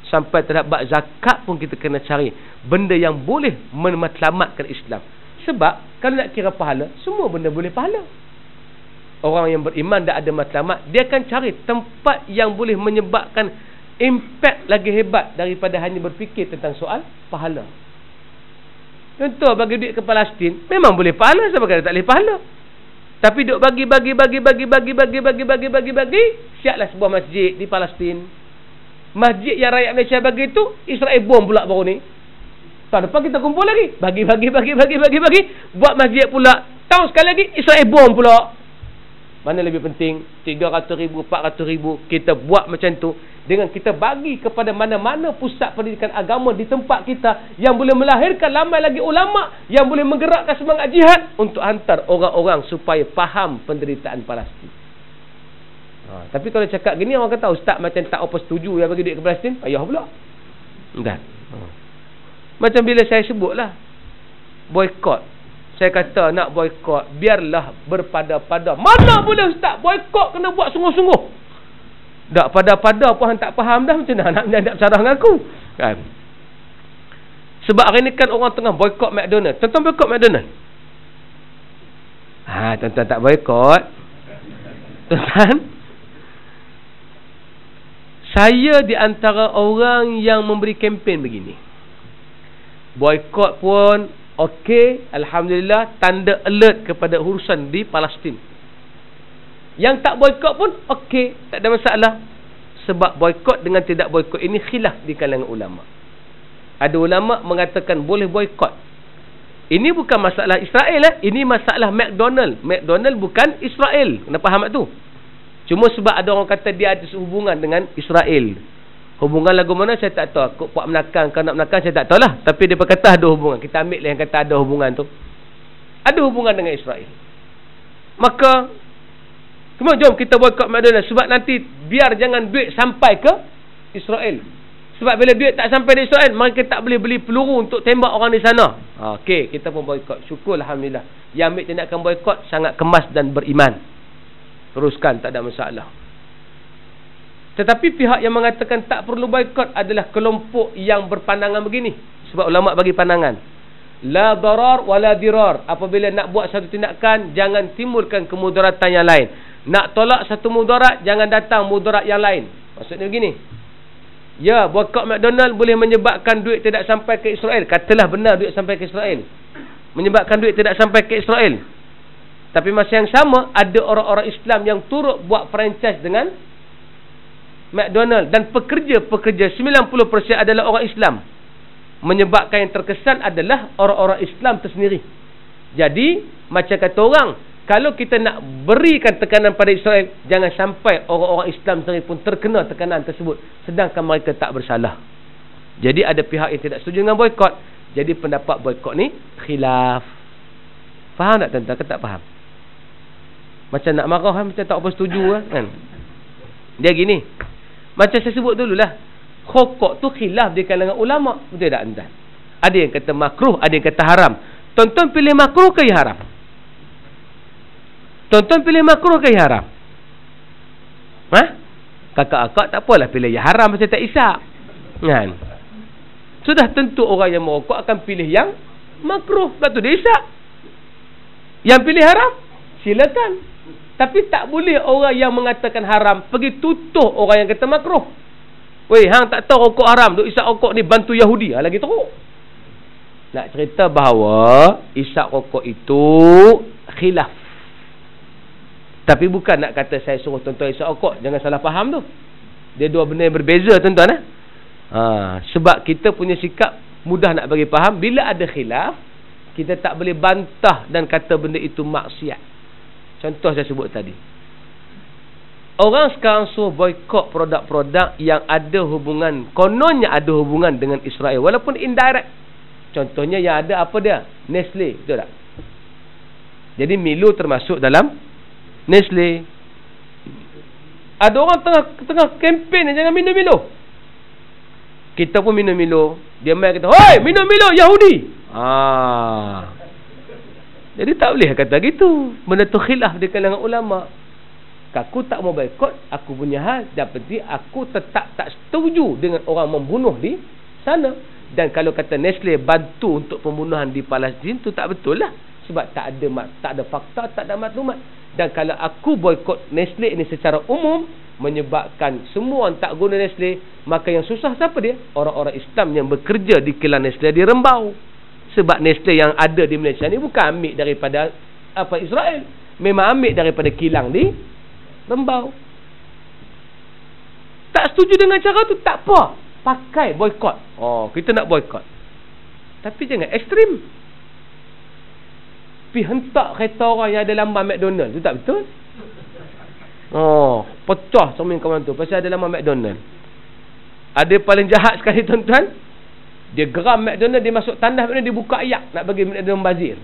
A: Sampai terdapat zakat pun kita kena cari benda yang boleh mematlamatkan Islam. Sebab kalau nak kira pahala, semua benda boleh pahala. Orang yang beriman tak ada matlamat, dia akan cari tempat yang boleh menyebabkan impact lagi hebat daripada hanya berfikir tentang soal pahala. Contoh, bagi duit ke Palestin, memang boleh pahala, sebab tak boleh pahala. Tapi duk bagi, siaplah sebuah masjid di Palestin. Masjid yang rakyat Malaysia bagi tu, Israel bom pula baru ni. Tahun depan kita kumpul lagi. Bagi. Buat masjid pula. Tahun sekali lagi, Israel bom pula. Mana lebih penting? 300,000, 400,000. Kita buat macam tu. Dengan kita bagi kepada mana-mana pusat pendidikan agama di tempat kita, yang boleh melahirkan ramai lagi ulama, yang boleh menggerakkan semangat jihad untuk hantar orang-orang supaya faham penderitaan Palestin. Tapi kalau cakap gini, orang kata ustaz macam tak apa setuju yang bagi duit ke Palestin. Payah pula. Tak. Macam bila saya sebutlah boykot. Saya kata nak boykot, biarlah berpada-pada. Mana boleh ustaz boykot kena buat sungguh-sungguh. Tak pada-pada pun hang tak faham dah, macam mana nak bercakap dengan aku. Kan? Sebab hari ni kan orang tengah boykot McDonald. Tuan-tuan boykot McDonald? Tuan-tuan tak boykot. Tuan-tuan, saya di antara orang yang memberi kempen begini. Boykot pun okey, alhamdulillah, tanda alert kepada urusan di Palestin. Yang tak boykot pun okey, tak ada masalah. Sebab boykot dengan tidak boykot ini khilaf di kalangan ulama. Ada ulama mengatakan boleh boykot. Ini bukan masalah Israel, ini masalah McDonald. McDonald bukan Israel. Kena faham tu. Cuma sebab ada orang kata dia ada hubungan dengan Israel. Hubungan lagu mana saya tak tahu. Kok puak menakang, kau nak menakang saya tak tahu lah. Tapi dia berkata ada hubungan. Kita ambil lah yang kata ada hubungan tu. Ada hubungan dengan Israel. Maka jom kita boykot McDonald. Sebab nanti biar jangan duit sampai ke Israel. Sebab bila duit tak sampai di Israel, mereka tak boleh beli peluru untuk tembak orang di sana. Okey, kita pun boykot. Syukur alhamdulillah. Yang ambil tindakan boykot sangat kemas dan beriman. Teruskan, tak ada masalah. Tetapi pihak yang mengatakan tak perlu boykot adalah kelompok yang berpandangan begini. Sebab ulama bagi pandangan, la darar wa la dirar. Apabila nak buat satu tindakan, jangan timbulkan kemudaratan yang lain. Nak tolak satu mudarat, jangan datang mudarat yang lain. Maksudnya begini. Ya, boykot McDonald boleh menyebabkan duit tidak sampai ke Israel. Katalah benar duit sampai ke Israel. Menyebabkan duit tidak sampai ke Israel. Tapi masa yang sama, ada orang-orang Islam yang turut buat franchise dengan McDonald. Dan pekerja-pekerja 90% adalah orang Islam. Menyebabkan yang terkesan adalah orang-orang Islam tersendiri. Jadi, macam kata orang, kalau kita nak berikan tekanan pada Israel, jangan sampai orang-orang Islam sendiri pun terkena tekanan tersebut, sedangkan mereka tak bersalah. Jadi ada pihak yang tidak setuju dengan boykot. Jadi pendapat boykot ni khilaf. Faham tak tuan-tuan? Tak faham? Macam nak marah kan, macam tak apa setuju kan. Dia gini. Macam saya sebut dululah. Rokok tu khilaf di kalangan ulama. Betul tak tuan? Ada yang kata makruh, ada yang kata haram. Tuan-tuan pilih makruh ke haram? Tuan-tuan pilih makruh ke haram? Kakak-kakak tak apalah pilih yang haram, macam tak isap. Kan? Sudah tentu orang yang merokok akan pilih yang makruh. Lepas tu dia isap. Yang pilih haram, silakan. Tapi tak boleh orang yang mengatakan haram pergi tutuh orang yang kata makruh. Weh, hang tak tahu rokok haram, duk isap rokok ni bantu Yahudi. Lagi teruk. Nak cerita bahawa isap rokok itu khilaf. Tapi bukan nak kata saya suruh tuan-tuan isap rokok. Jangan salah faham tu. Dia dua benda yang berbeza, tuan-tuan. Sebab kita punya sikap mudah nak bagi faham. Bila ada khilaf, kita tak boleh bantah dan kata benda itu maksiat. Contoh saya sebut tadi. Orang sekarang suruh boykot produk-produk yang ada hubungan, kononnya ada hubungan dengan Israel, walaupun indirect. Contohnya yang ada apa dia? Nestle, betul tak? Jadi Milo termasuk dalam Nestle. Ada orang tengah kempen jangan minum Milo. Kita pun minum Milo. Dia main kata, "Hoi, minum Milo Yahudi." Jadi tak boleh kata gitu. Benda tu khilaf di kalangan ulama. Aku tak mau boikot, aku punya hal. Dan penting aku tetap tak setuju dengan orang membunuh di sana. Dan kalau kata Nestle bantu untuk pembunuhan di Palestin, tu tak betul lah. Sebab tak ada fakta, tak ada maklumat. Dan kalau aku boikot Nestle ini secara umum, menyebabkan semua orang tak guna Nestle, maka yang susah siapa dia? Orang-orang Islam yang bekerja di kilang Nestle di Rembau. Sebab Nestle yang ada di Malaysia ni bukan ambil daripada Israel, memang ambil daripada kilang di Rembau. Tak setuju dengan cara tu, tak apa, pakai boikot. Kita nak boikot, tapi jangan ekstrim. Pergi hentak kereta orang yang ada lambang McDonald, tu tak betul. Pecah cermin kawan tu pasal ada lambang McDonald. Ada paling jahat sekali, tuan-tuan. Dia geram McDonald, dia masuk tandas McDonald, dia buka ayak nak bagi McDonald bazir.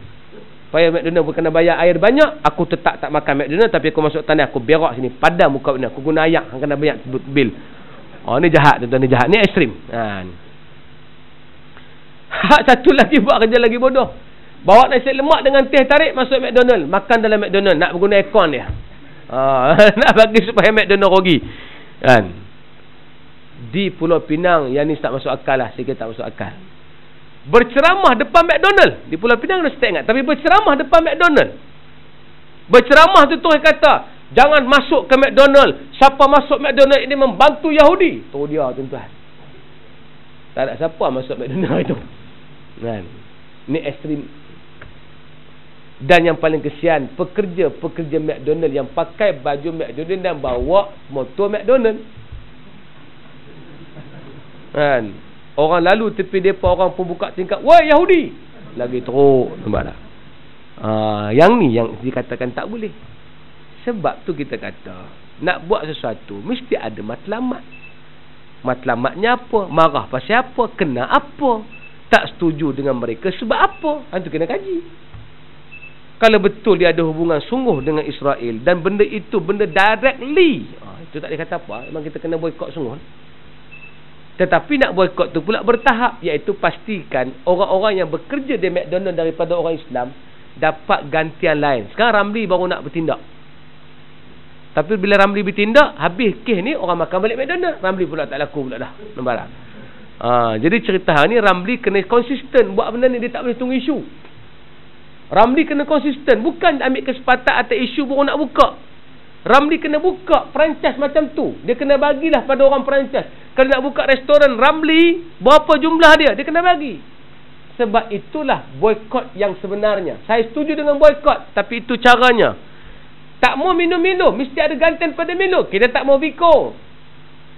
A: Supaya McDonald bukan nak bayar air banyak, aku tetap tak makan McDonald, tapi aku masuk tandas, aku berak sini, padam muka McDonald, aku guna ayak, kena bayar bil. Ni jahat, tuan-tuan, ni jahat, ni ekstrim. Satu lagi buat kerja lagi bodoh. Bawa nasi lemak dengan teh tarik masuk McDonald, makan dalam McDonald, nak guna aircon dia. Nak bagi supaya McDonald rugi. Di Pulau Pinang, yang ni tak masuk akal lah, sikit tak masuk akal. Berceramah depan McDonald. Di Pulau Pinang dah tak ingat, tapi berceramah depan McDonald. Berceramah tu Tuhan kata, jangan masuk ke McDonald. Siapa masuk McDonald ini membantu Yahudi. Tu dia, tuan-tuan. Tak ada siapa masuk McDonald itu. Ni ekstrim. Dan yang paling kesian, pekerja-pekerja McDonald yang pakai baju McDonald dan bawa motor McDonald. Orang lalu tepi depa, orang pun buka tingkap, "Woi Yahudi!" Lagi teruk, nampak tak? Yang ni yang dikatakan tak boleh. Sebab tu kita kata, nak buat sesuatu mesti ada matlamat. Matlamatnya apa? Marah pasal apa? Kena apa? Tak setuju dengan mereka sebab apa? Itu kena kaji. Kalau betul dia ada hubungan sungguh dengan Israel dan benda itu benda directly, itu tak dikata apa, memang kita kena boikot sungguh. Tetapi nak boikot tu pula bertahap, iaitu pastikan orang-orang yang bekerja di McDonald daripada orang Islam dapat gantian lain. Sekarang Ramli baru nak bertindak. Tapi bila Ramli bertindak, habis kes ni orang makan balik McDonald, Ramli pula tak laku pula dah. Nampak tak? Jadi cerita ni Ramli kena konsisten buat benda ni, dia tak boleh tunggu isu. Ramli kena konsisten, bukan ambil kesempatan atas isu baru nak buka. Ramli kena buka franchise macam tu. Dia kena bagilah pada orang franchise. Kalau nak buka restoran Ramli, berapa jumlah dia kena bagi. Sebab itulah boikot yang sebenarnya. Saya setuju dengan boikot, tapi itu caranya. Tak mau minum Milo, mesti ada gantian pada Milo. Kita tak mau Biko.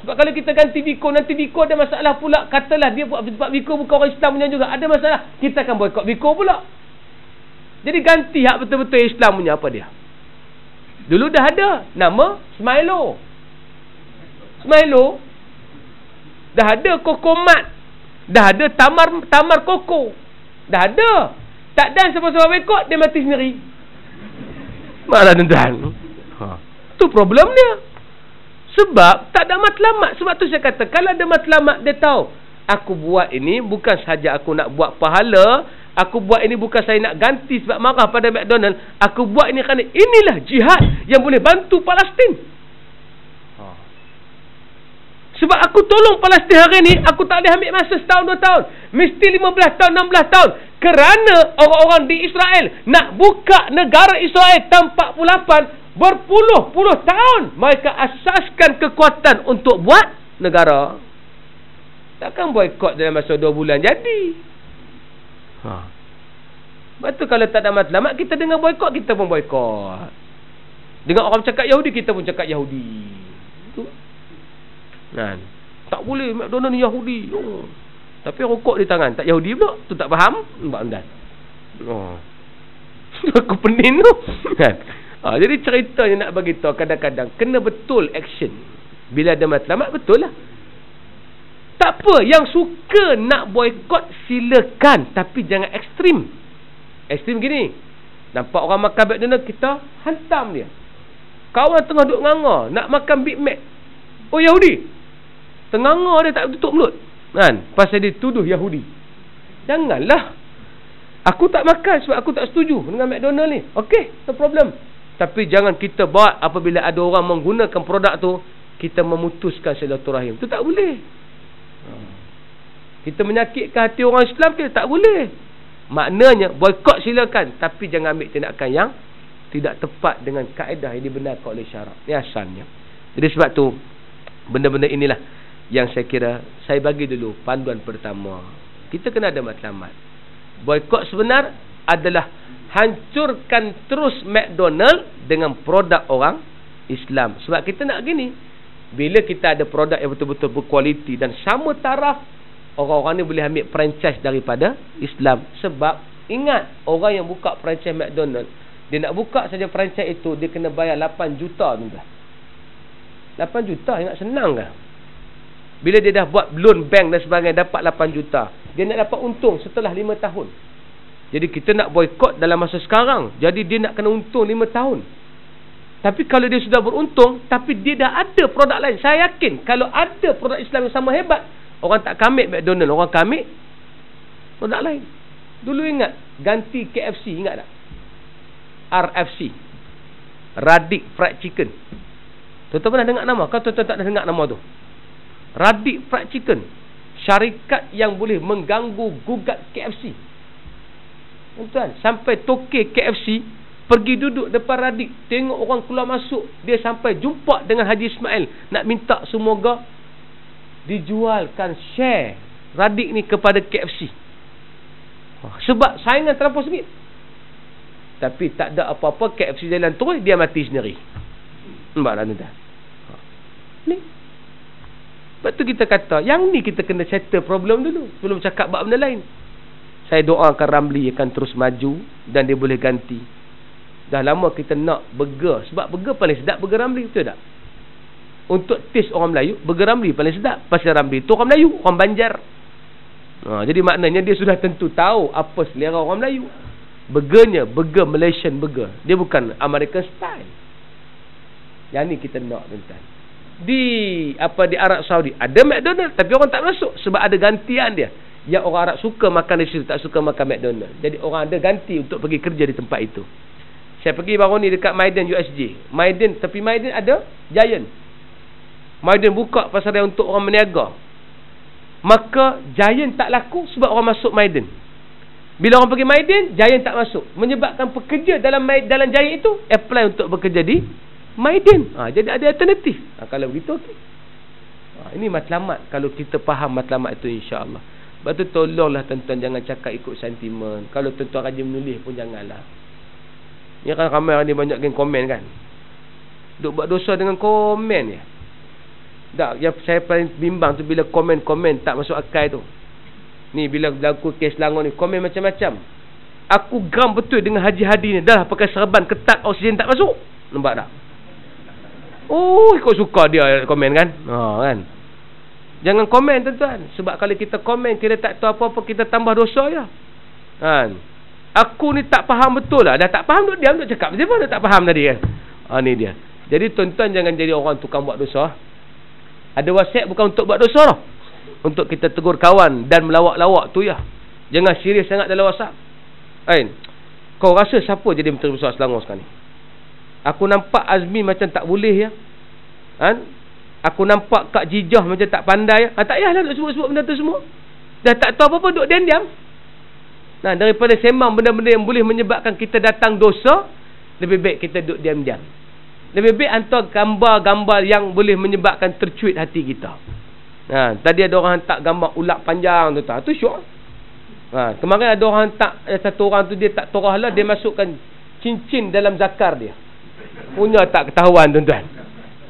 A: Sebab kalau kita ganti Biko, nanti Biko ada masalah pula. Katalah dia buat Biko bukan orang Islam punya juga, ada masalah, kita akan boikot Biko pula. Jadi ganti hak betul-betul Islam punya apa dia. Dulu dah ada nama Smilo. Dah ada Kokomat. Dah ada Tamar Koko. Dah ada. Tak ada siapa-siapa boikot, dia mati sendiri. Malah tuan-tuan. Tu problem dia. Sebab tak ada matlamat. Sebab tu saya kata, kalau ada matlamat, dia tahu aku buat ini bukan sahaja aku nak buat pahala, aku buat ini bukan saya nak ganti sebab marah pada McDonald, aku buat ini kerana inilah jihad yang boleh bantu Palestin. Sebab aku tolong Palestin hari ni, aku tak boleh ambil masa setahun 2 tahun, mesti 15 tahun 16 tahun, kerana orang-orang di Israel nak buka negara Israel tahun 48, berpuluh-puluh tahun mereka asaskan kekuatan untuk buat negara. Takkan boikot dalam masa 2 bulan jadi. Sebab tu kalau tak ada matlamat, kita dengan boikot, kita pun boikot. Dengan orang cakap Yahudi, kita pun cakap Yahudi. Tu. Kan? Tak boleh McDonald ni Yahudi. Oh. Tapi rokok di tangan tak Yahudi pula. Tu tak faham. Nampak anda. Oh. Aku pening tu. Kan? Jadi ceritanya nak bagi tahu kadang-kadang kena betul action. Bila ada matlamat betul lah. Tak apa, yang suka nak boykot silakan, tapi jangan ekstrim. Ekstrim gini. Nampak orang makan McDonald, kita hantam dia. Kawan tengah duduk nganga nak makan Big Mac. Oh Yahudi. Tenganga dia tak tutup mulut. Kan? Pasal dia tuduh Yahudi. Janganlah. Aku tak makan sebab aku tak setuju dengan McDonald ni. Okey, no problem. Tapi jangan kita buat apabila ada orang menggunakan produk tu, kita memutuskan silaturahim. Itu tak boleh. Kita menyakitkan hati orang Islam, kita tak boleh. Maknanya boykot silakan, tapi jangan ambil tindakan yang tidak tepat dengan kaedah yang dibenarkan oleh syarak. Ini asalnya. Jadi sebab tu benda-benda inilah yang saya kira saya bagi dulu panduan pertama. Kita kena ada matlamat. Boykot sebenar adalah hancurkan terus McDonald dengan produk orang Islam. Sebab kita nak gini, bila kita ada produk yang betul-betul berkualiti dan sama taraf, orang-orang ni boleh ambil franchise daripada Islam. Sebab ingat, orang yang buka franchise McDonald, dia nak buka saja franchise itu, dia kena bayar 8 juta tu. 8 juta, ingat senang ke? Bila dia dah buat loan bank dan sebagainya, dapat 8 juta, dia nak dapat untung setelah 5 tahun. Jadi kita nak boykot dalam masa sekarang, jadi dia nak kena untung 5 tahun. Tapi kalau dia sudah beruntung, tapi dia dah ada produk lain, saya yakin kalau ada produk Islam yang sama hebat, orang tak kamit McDonald, orang kamit produk lain. Dulu ingat, ganti KFC, ingat tak? RFC, Radic Fried Chicken. Tuan-tuan pernah dengar nama? Kau tuan-tuan tak dengar nama tu? Radic Fried Chicken, syarikat yang boleh mengganggu gugat KFC. Tuan-tuan, sampai toke KFC pergi duduk depan Radic, tengok orang keluar masuk, dia sampai jumpa dengan Haji Ismail, nak minta semoga dijualkan share Radic ni kepada KFC. Sebab saingan terlampau sengit. Tapi tak ada apa-apa, KFC jalan terus, dia mati sendiri. Nampak tak tuan-tuan? Ni. Sebab tu kita kata, yang ni kita kena settle problem dulu sebelum cakap bab benda lain. Saya doakan Ramli akan terus maju dan dia boleh ganti. Dah lama kita nak burger. Sebab burger paling sedap burger Ramli, betul tak? Untuk taste orang Melayu, burger Ramli paling sedap. Pasal Ramli tu orang Melayu, orang Banjar. Jadi maknanya dia sudah tentu tahu apa selera orang Melayu. Burgernya burger Malaysian burger. Dia bukan American style. Yang ni kita nak, tuan-tuan. Di Arab Saudi ada McDonald, tapi orang tak masuk sebab ada gantian dia. Yang orang Arab suka makan di situ, tak suka makan McDonald. Jadi orang ada ganti untuk pergi kerja di tempat itu. Saya pergi baru ni dekat Maidan USJ. Maidan, tepi Maidan ada Giant. Maidan buka pasal dia untuk orang meniaga. Maka Giant tak laku sebab orang masuk Maidan. Bila orang pergi Maidan, Giant tak masuk. Menyebabkan pekerja dalam Giant itu apply untuk bekerja di Maidan. Jadi ada alternatif. Kalau begitu okey. Ini matlamat. Kalau kita faham matlamat itu, insya-Allah. Sebab tu tolonglah tuan-tuan jangan cakap ikut sentimen. Kalau tuan-tuan rajin menulis pun janganlah. Ni kan ramai orang ni banyak yang komen kan. Duk buat dosa dengan komen je. Tak, yang saya paling bimbang tu bila komen-komen tak masuk akal tu. Ni bila berlaku kes Selangor ni, komen macam-macam. Aku geram betul dengan Haji Hadi ni. Dah pakai serban ketat, oksigen tak masuk. Nampak tak? Oh, ikut suka dia komen kan? Kan? Jangan komen tuan-tuan. Sebab kalau kita komen, kita tak tahu apa-apa, kita tambah dosa je. Kan? Aku ni tak faham betul lah. Dah tak faham, duk diam, duk cakap. Macam mana tak faham tadi kan? Ni dia. Jadi tuan-tuan jangan jadi orang tukang buat dosa. Ada WhatsApp bukan untuk buat dosa lah. Untuk kita tegur kawan dan melawak-lawak tu ya. Jangan serius sangat dalam WhatsApp. Kan? Kau rasa siapa jadi Menteri Besar Selangor sekarang ni? Aku nampak Azmi macam tak boleh ya. Kan? Aku nampak Kak Jijah macam tak pandai ya. Tak payahlah nak sebut-sebut benda tu semua. Dah tak tahu apa-apa, duk diam-diam. Nah, daripada sembang benda-benda yang boleh menyebabkan kita datang dosa, lebih baik kita duduk diam-diam. Lebih baik hantar gambar-gambar yang boleh menyebabkan tercuit hati kita. Tadi ada orang hantar gambar ulat panjang tu tak. Tu syok. Kemarin ada orang hantar, satu orang tu dia tak torah lah, dia masukkan cincin dalam zakar dia. Punya tak ketahuan tuan-tuan.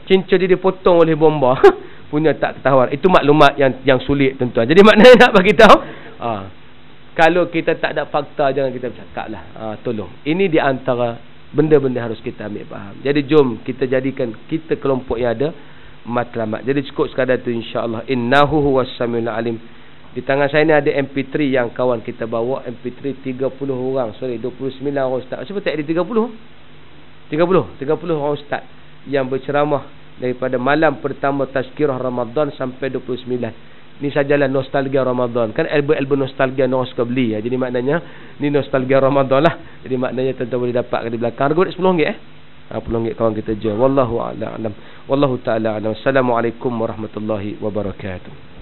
A: Cincin dia dipotong oleh bomba. punya tak ketahuan. Itu maklumat yang sulit tuan-tuan. Jadi maknanya nak bagi tahu, kalau kita tak ada fakta, jangan kita bercakap lah. Tolong. Ini di antara benda-benda harus kita ambil faham. Jadi jom kita jadikan kita kelompok yang ada matlamat. Jadi cukup sekadar tu, insya-Allah. Innahu huwas samiul alim. Di tangan saya ni ada MP3 yang kawan kita bawa. MP3 30 orang. 29 orang ustaz. Siapa tak ada 30 orang ustaz yang berceramah daripada malam pertama tazkirah Ramadan sampai 29. Ni sajalah nostalgia Ramadan. Kan album nostalgia orang suka beli. Jadi maknanya ni nostalgia Ramadan lah. Jadi maknanya tuan-tuan boleh dapat di belakang. Harga RM10 RM10 kawan kita jual. Wallahu a'lam. Wallahu ta'ala a'lam. Assalamualaikum warahmatullahi wabarakatuh.